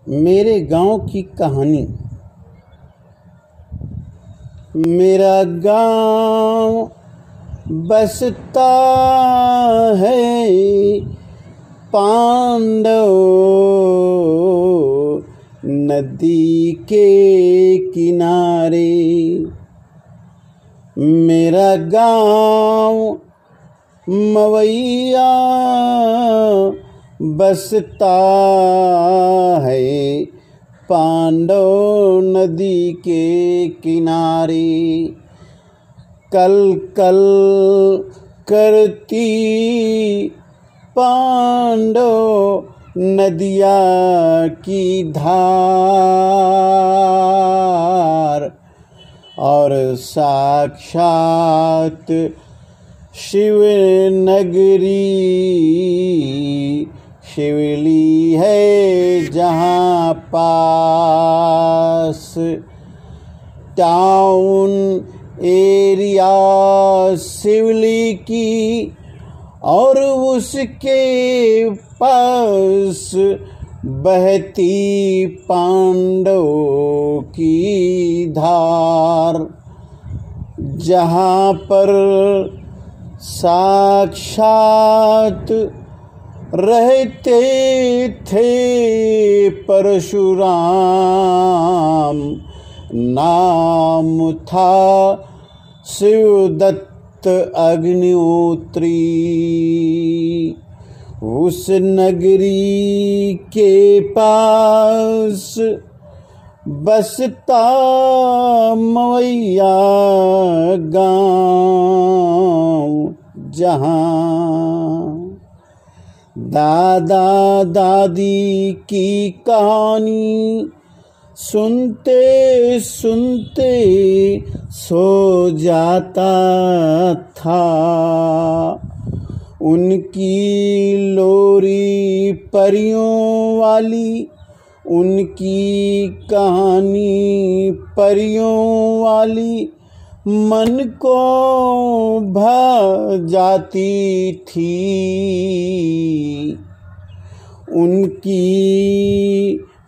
मेरे गांव की कहानी। मेरा गांव बसता है पांडव नदी के किनारे। मेरा गांव मवैया बसता है पांडव नदी के किनारे। कल कल करती पांडव नदिया की धार, और साक्षात शिव नगरी शिवली है जहाँ पास। टाउन एरिया शिवली की और उसके पास बहती पांडव की धार, जहाँ पर साक्षात रहते थे परशुराम। नाम था शिवदत्त अग्निहोत्री। उस नगरी के पास बसता मवैया गाँव, जहाँ दादा दादी की कहानी सुनते सुनते सो जाता था। उनकी लोरी परियों वाली, उनकी कहानी परियों वाली मन को भा जाती थी। उनकी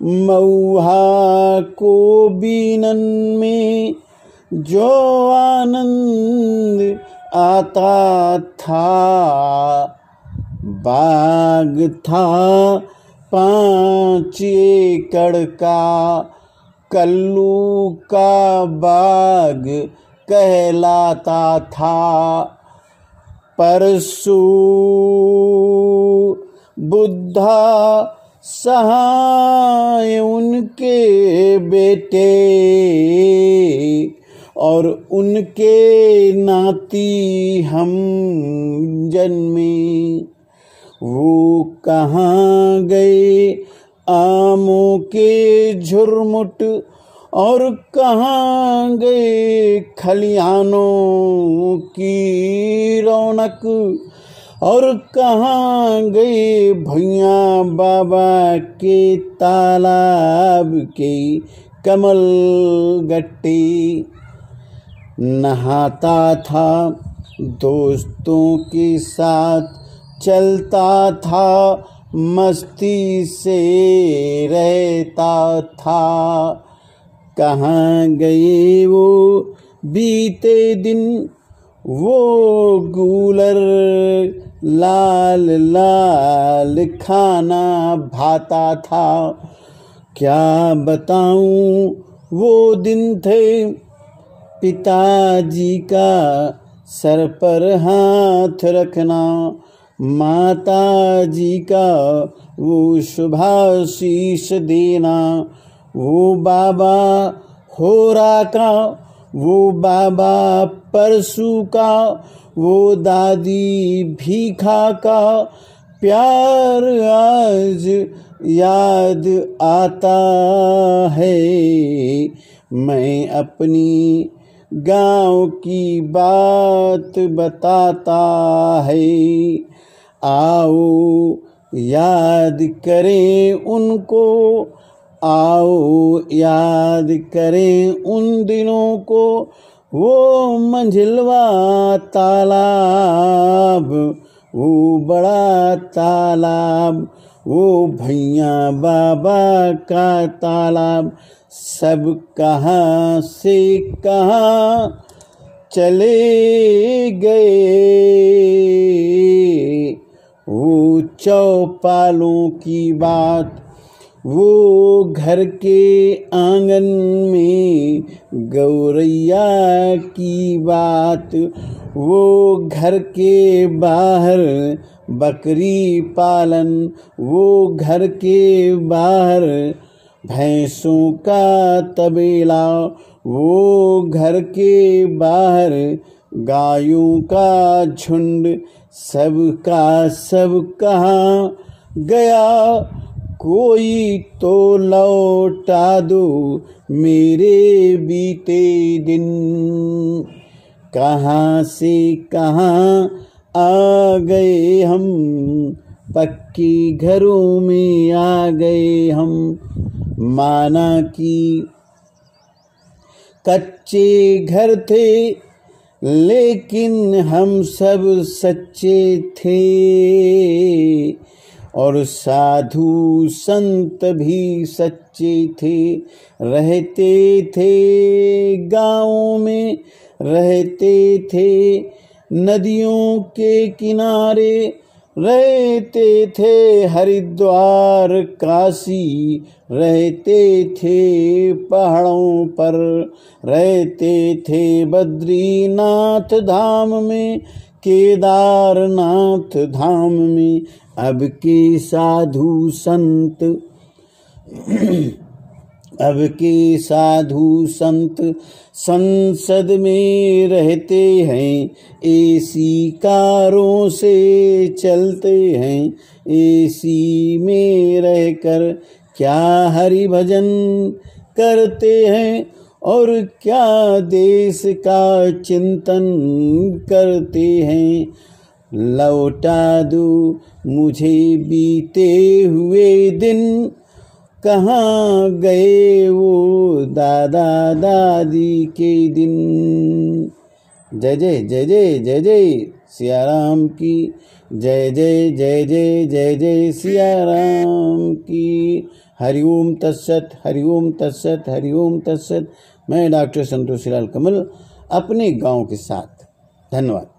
मऊहा को बीनन में जो आनंद आता था, बाग था 5 एकड़ का, कल्लू का बाग कहलाता था। परसू बुद्धा सहाय उनके बेटे और उनके नाती हम जन्मे। वो कहाँ गए आमों के झुरमुट, और कहाँ गए खलिहानों की रौनक, और कहाँ गए भैया बाबा के तालाब के कमल गट्टे। नहाता था दोस्तों के साथ, चलता था मस्ती से रहता था। कहाँ गए वो बीते दिन, वो गूलर लाल लाल खाना भाता था। क्या बताऊं वो दिन थे पिताजी का सर पर हाथ रखना, माता जी का वो शुभाशीष देना, वो बाबा होरा का, वो बाबा परसू का, वो दादी भीखा का प्यार आज याद आता है। मैं अपनी गाँव की बात बताता है। आओ याद करें उनको, आओ याद करें उन दिनों को। वो मंझिलवा तालाब, वो बड़ा तालाब, वो भैया बाबा का तालाब, सब कहाँ से कहाँ चले गए। वो चौपालों की बात, वो घर के आंगन में गौरैया की बात, वो घर के बाहर बकरी पालन, वो घर के बाहर भैंसों का तबेला, वो घर के बाहर गायों का झुंड, सबका सब कहाँ गया। कोई तो लौटा दो मेरे बीते दिन। कहाँ से कहाँ आ गए हम, पक्के घरों में आ गए हम। माना कि कच्चे घर थे, लेकिन हम सब सच्चे थे। और साधु संत भी सच्चे थे। रहते थे गाँव में, रहते थे नदियों के किनारे, रहते थे हरिद्वार काशी, रहते थे पहाड़ों पर, रहते थे बद्रीनाथ धाम में, केदारनाथ धाम में। अब के साधु संत अब के साधु संत संसद में रहते हैं, एसी कारों से चलते हैं। एसी में रहकर क्या हरि भजन करते हैं, और क्या देश का चिंतन करते हैं। लौटा दो मुझे बीते हुए दिन, कहाँ गए वो दादा दादी के दिन। जय जय जय जय जय जय सिया राम की, जय जय जय जय जय जय सिया राम की। हरिओम तत्सत, हरिओम तत्सत, हरिओम तत्सत। मैं डॉक्टर संतोषीलाल कमल अपने गांव के साथ। धन्यवाद।